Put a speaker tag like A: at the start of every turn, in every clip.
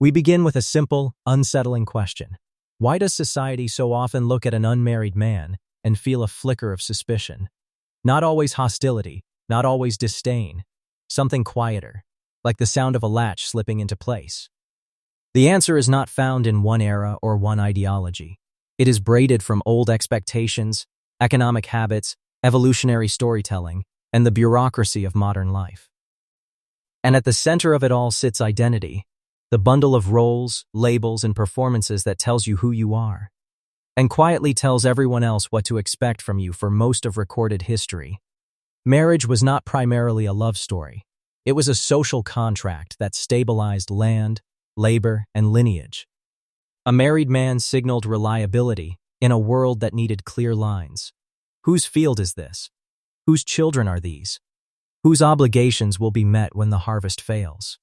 A: We begin with a simple, unsettling question. Why does society so often look at an unmarried man and feel a flicker of suspicion? Not always hostility, not always disdain, something quieter, like the sound of a latch slipping into place. The answer is not found in one era or one ideology. It is braided from old expectations, economic habits, evolutionary storytelling, and the bureaucracy of modern life. And at the center of it all sits identity, the bundle of roles, labels, and performances that tells you who you are, and quietly tells everyone else what to expect from you for most of recorded history. Marriage was not primarily a love story. It was a social contract that stabilized land, labor, and lineage. A married man signaled reliability in a world that needed clear lines. Whose field is this? Whose children are these? Whose obligations will be met when the harvest fails?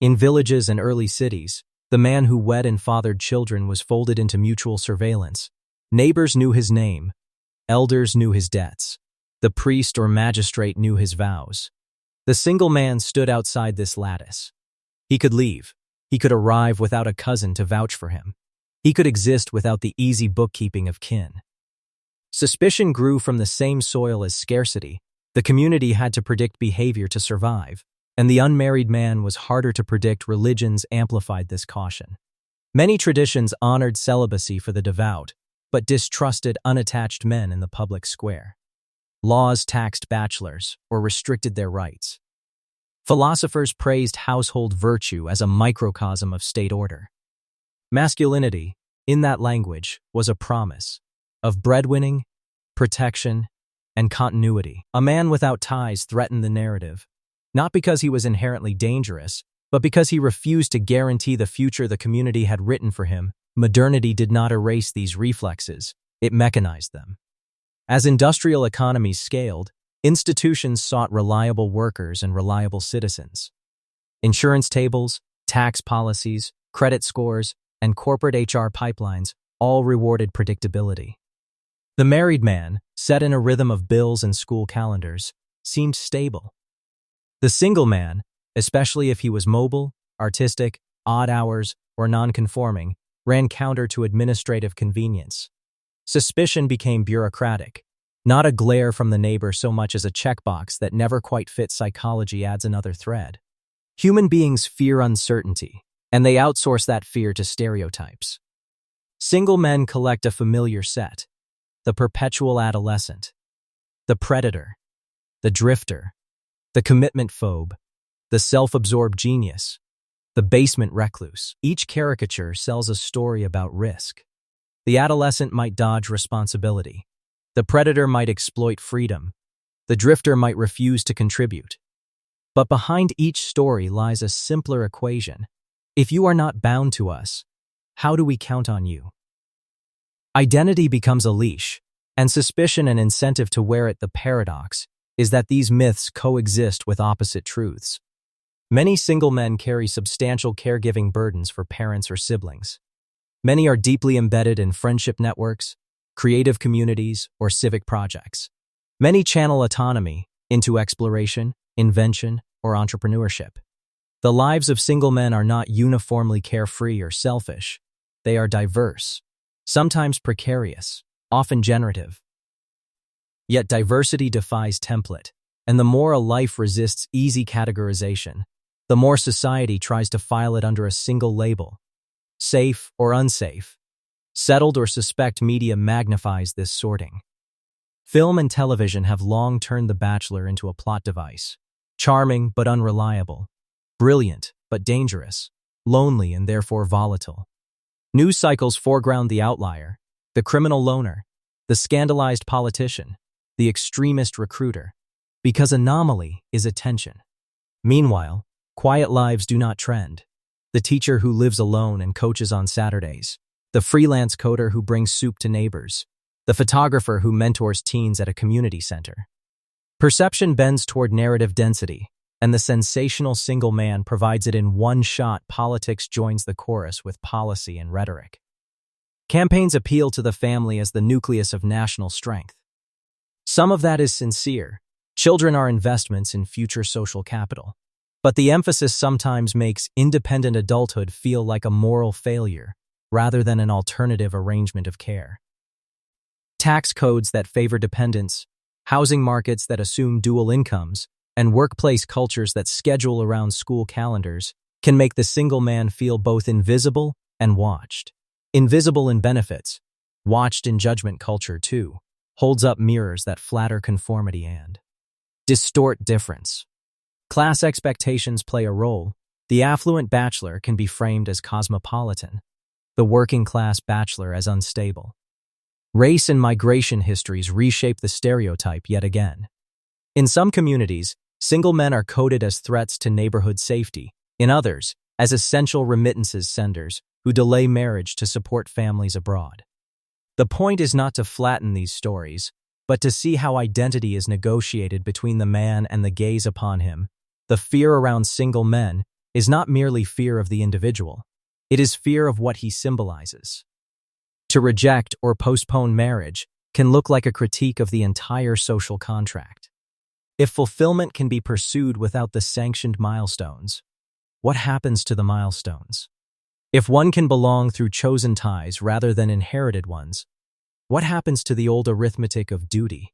A: In villages and early cities, the man who wed and fathered children was folded into mutual surveillance. Neighbors knew his name. Elders knew his debts. The priest or magistrate knew his vows. The single man stood outside this lattice. He could leave. He could arrive without a cousin to vouch for him. He could exist without the easy bookkeeping of kin. Suspicion grew from the same soil as scarcity. The community had to predict behavior to survive, and the unmarried man was harder to predict. Religions amplified this caution. Many traditions honored celibacy for the devout, but distrusted unattached men in the public square. Laws taxed bachelors or restricted their rights. Philosophers praised household virtue as a microcosm of state order. Masculinity, in that language, was a promise of breadwinning, protection, and continuity. A man without ties threatened the narrative, not because he was inherently dangerous, but because he refused to guarantee the future the community had written for him. Modernity did not erase these reflexes, it mechanized them. As industrial economies scaled, institutions sought reliable workers and reliable citizens. Insurance tables, tax policies, credit scores, and corporate HR pipelines all rewarded predictability. The married man, set in a rhythm of bills and school calendars, seemed stable. The single man, especially if he was mobile, artistic, odd hours, or non-conforming, ran counter to administrative convenience. Suspicion became bureaucratic, not a glare from the neighbor so much as a checkbox that never quite fit. Psychology adds another thread. Human beings fear uncertainty, and they outsource that fear to stereotypes. Single men collect a familiar set: the perpetual adolescent, the predator, the drifter, the commitment phobe, the self-absorbed genius, the basement recluse. Each caricature sells a story about risk. The adolescent might dodge responsibility. The predator might exploit freedom. The drifter might refuse to contribute. But behind each story lies a simpler equation. If you are not bound to us, how do we count on you? Identity becomes a leash, and suspicion an incentive to wear it. The paradox is that these myths coexist with opposite truths. Many single men carry substantial caregiving burdens for parents or siblings. Many are deeply embedded in friendship networks, creative communities, or civic projects. Many channel autonomy into exploration, invention, or entrepreneurship. The lives of single men are not uniformly carefree or selfish. They are diverse, sometimes precarious, often generative. Yet diversity defies template, and the more a life resists easy categorization, the more society tries to file it under a single label: safe or unsafe, settled or suspect. Media magnifies this sorting. Film and television have long turned The Bachelor into a plot device: charming but unreliable, brilliant but dangerous, lonely and therefore volatile. News cycles foreground the outlier, the criminal loner, the scandalized politician, the extremist recruiter, because anomaly is attention. Meanwhile, quiet lives do not trend. The teacher who lives alone and coaches on Saturdays, the freelance coder who brings soup to neighbors, the photographer who mentors teens at a community center. Perception bends toward narrative density, and the sensational single man provides it in one shot. Politics joins the chorus with policy and rhetoric. Campaigns appeal to the family as the nucleus of national strength. Some of that is sincere. Children are investments in future social capital. But the emphasis sometimes makes independent adulthood feel like a moral failure rather than an alternative arrangement of care. Tax codes that favor dependence, housing markets that assume dual incomes, and workplace cultures that schedule around school calendars can make the single man feel both invisible and watched. Invisible in benefits, watched in judgment culture too, holds up mirrors that flatter conformity and distort difference. Class expectations play a role. The affluent bachelor can be framed as cosmopolitan, the working-class bachelor as unstable. Race and migration histories reshape the stereotype yet again. In some communities, single men are coded as threats to neighborhood safety, in others, as essential remittances senders who delay marriage to support families abroad. The point is not to flatten these stories, but to see how identity is negotiated between the man and the gaze upon him. The fear around single men is not merely fear of the individual, it is fear of what he symbolizes. To reject or postpone marriage can look like a critique of the entire social contract. If fulfillment can be pursued without the sanctioned milestones, what happens to the milestones? If one can belong through chosen ties rather than inherited ones, what happens to the old arithmetic of duty?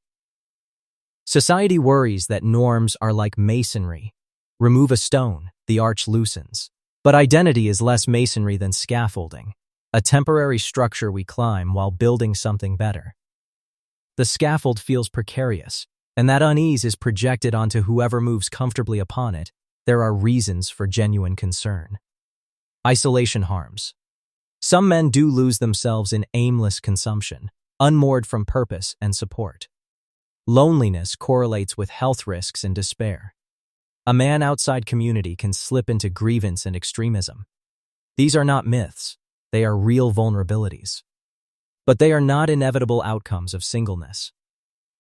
A: Society worries that norms are like masonry. Remove a stone, the arch loosens. But identity is less masonry than scaffolding, a temporary structure we climb while building something better. The scaffold feels precarious, and that unease is projected onto whoever moves comfortably upon it. There are reasons for genuine concern. Isolation harms. Some men do lose themselves in aimless consumption, unmoored from purpose and support. Loneliness correlates with health risks and despair. A man outside community can slip into grievance and extremism. These are not myths, they are real vulnerabilities. But they are not inevitable outcomes of singleness.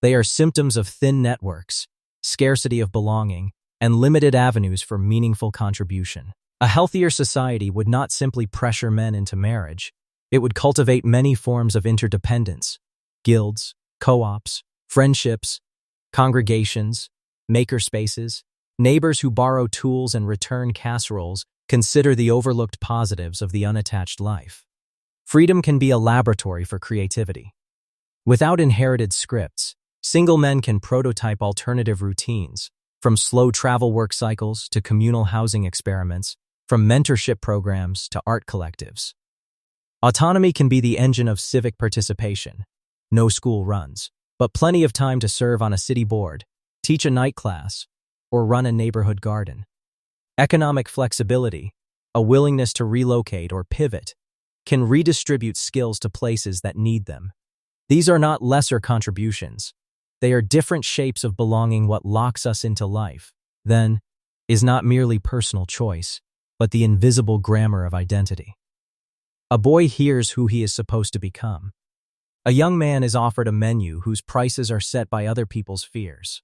A: They are symptoms of thin networks, scarcity of belonging, and limited avenues for meaningful contribution. A healthier society would not simply pressure men into marriage, it would cultivate many forms of interdependence: guilds, co-ops, friendships, congregations, makerspaces. Neighbors who borrow tools and return casseroles consider the overlooked positives of the unattached life. Freedom can be a laboratory for creativity. Without inherited scripts, single men can prototype alternative routines, from slow travel work cycles to communal housing experiments, from mentorship programs to art collectives. Autonomy can be the engine of civic participation. No school runs, but plenty of time to serve on a city board, teach a night class, or run a neighborhood garden. Economic flexibility, a willingness to relocate or pivot, can redistribute skills to places that need them. These are not lesser contributions. They are different shapes of belonging. What locks us into life, then, is not merely personal choice, but the invisible grammar of identity. A boy hears who he is supposed to become. A young man is offered a menu whose prices are set by other people's fears.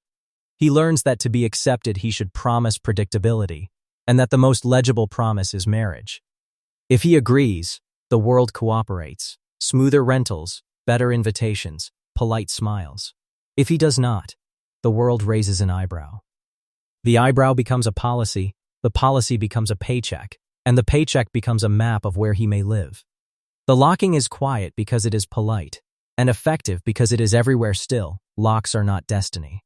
A: He learns that to be accepted he should promise predictability, and that the most legible promise is marriage. If he agrees, the world cooperates: smoother rentals, better invitations, polite smiles. If he does not, the world raises an eyebrow. The eyebrow becomes a policy, the policy becomes a paycheck, and the paycheck becomes a map of where he may live. The locking is quiet because it is polite, and effective because it is everywhere still. Locks are not destiny.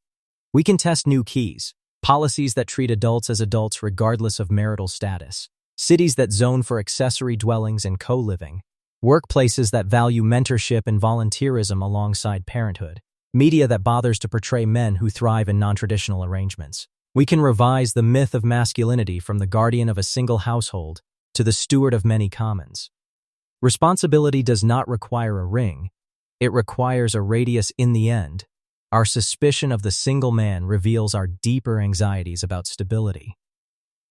A: We can test new keys, policies that treat adults as adults regardless of marital status, cities that zone for accessory dwellings and co-living, workplaces that value mentorship and volunteerism alongside parenthood, media that bothers to portray men who thrive in non-traditional arrangements. We can revise the myth of masculinity from the guardian of a single household to the steward of many commons. Responsibility does not require a ring, it requires a radius. In the end, our suspicion of the single man reveals our deeper anxieties about stability.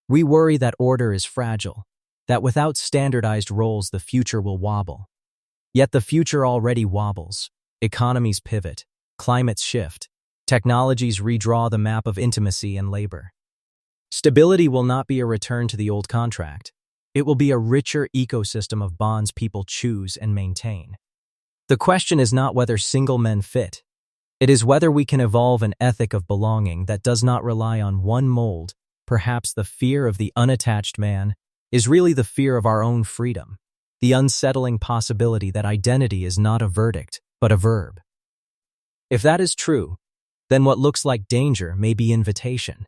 A: We worry that order is fragile, that without standardized roles the future will wobble. Yet the future already wobbles. Economies pivot, climates shift, technologies redraw the map of intimacy and labor. Stability will not be a return to the old contract. It will be a richer ecosystem of bonds people choose and maintain. The question is not whether single men fit. It is whether we can evolve an ethic of belonging that does not rely on one mold, perhaps the fear of the unattached man, is really the fear of our own freedom, the unsettling possibility that identity is not a verdict, but a verb. If that is true, then what looks like danger may be invitation.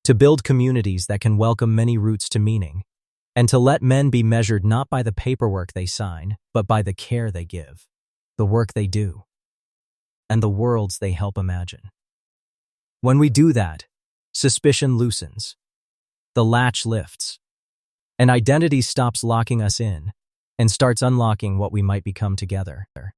A: To build communities that can welcome many roots to meaning, and to let men be measured not by the paperwork they sign, but by the care they give, the work they do, and the worlds they help imagine. When we do that, suspicion loosens, the latch lifts, and identity stops locking us in and starts unlocking what we might become together.